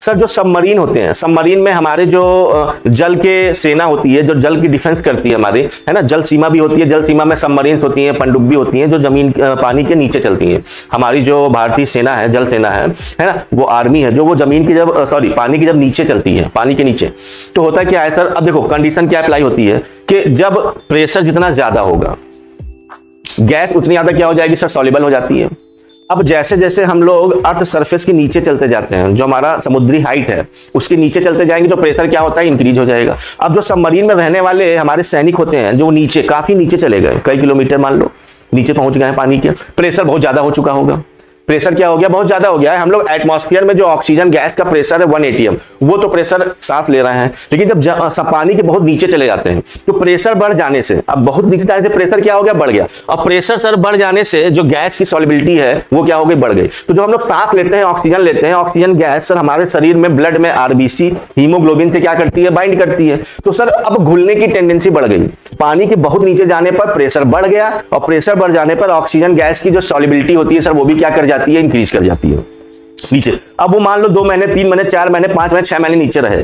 Sir जो submarine होते हैं, सबमरीन में हमारे जो जल के सेना होती है, जो जल की डिफेंस करती है हमारी, है ना, जल सीमा भी होती है, जल सीमा में सबमरीन होती हैं, पनडुब्बी होती हैं जो जमीन पानी के नीचे चलती हैं। हमारी जो भारतीय सेना है, जल सेना है ना, वो आर्मी है जो वो जमीन की जब पानी की जब नीचे चलती है, पानी के नीचे, तो होता क्या है सर, अब देखो कंडीशन क्या अप्लाई होती है कि जब प्रेशर जितना ज्यादा होगा, गैस उतनी ज्यादा क्या हो जाएगी सर, सॉल्युबल हो जाती है। अब जैसे जैसे हम लोग अर्थ सरफेस के नीचे चलते जाते हैं, जो हमारा समुद्री हाइट है उसके नीचे चलते जाएंगे तो प्रेशर क्या होता है, इंक्रीज हो जाएगा। अब जो सबमरीन में रहने वाले हमारे सैनिक होते हैं, जो नीचे काफी नीचे चले गए, कई किलोमीटर मान लो नीचे पहुंच गए हैं पानी के, प्रेशर बहुत ज्यादा हो चुका होगा। प्रेशर क्या हो गया, बहुत ज्यादा हो गया है। हम लोग एटमॉस्फेयर में जो ऑक्सीजन गैस का प्रेशर है 1 atm, वो तो प्रेशर सांस ले रहे हैं, लेकिन जब पानी के बहुत नीचे चले जाते हैं तो प्रेशर बढ़ जाने से, अब बहुत नीचे जाने से प्रेशर क्या हो गया, बढ़ गया। और प्रेशर सर बढ़ जाने से जो गैस की सॉल्युबिलिटी है वो क्या हो गई, बढ़ गई। तो जो हम लोग सांस लेते हैं, ऑक्सीजन लेते हैं, ऑक्सीजन गैस सर हमारे शरीर में ब्लड में आरबीसी हीमोग्लोबिन से क्या करती है, बाइंड करती है। तो सर अब घुलने की टेंडेंसी बढ़ गई। पानी के बहुत नीचे जाने पर प्रेशर बढ़ गया, और प्रेशर बढ़ जाने पर ऑक्सीजन गैस की जो सॉल्युबिलिटी होती है सर वो भी क्या कर जाती है, इंक्रीज कर जाती है नीचे। अब वो मान लो 2 महीने 3 महीने 4 महीने 5 महीने 6 महीने नीचे रहे,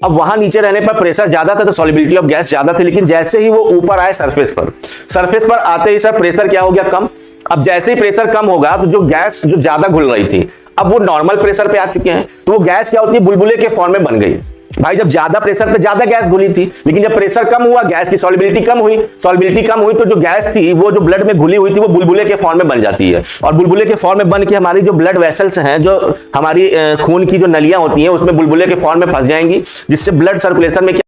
अब वहां नीचे रहने पर प्रेशर ज्यादा था तो सॉल्युबिलिटी ऑफ गैस ज्यादा थी, लेकिन जैसे ही वो ऊपर आए सरफेस पर आते ही सर प्रेशर क्या हो गया, कम। अब जैसे ही प्रेशर कम होगा तो जो गैस जो ज्यादा घुल रही थी अब वो नॉर्मल प्रेशर पे आ चुके हैं, तो वो गैस क्या होती है, बुलबुले के फॉर्म में बन गई। भाई जब ज्यादा प्रेशर पे ज्यादा गैस घुली थी, लेकिन जब प्रेशर कम हुआ गैस की सॉल्युबिलिटी कम हुई, तो जो गैस थी वो जो ब्लड में घुली हुई थी वो बुलबुले के फॉर्म में बन जाती है, और बुलबुले के फॉर्म में बन के हमारी जो ब्लड वेसल्स हैं, जो हमारी खून की जो नलियां होती हैं उसमें बुलबुले के फॉर्म में फंस जाएंगी, जिससे ब्लड सर्कुलेशन में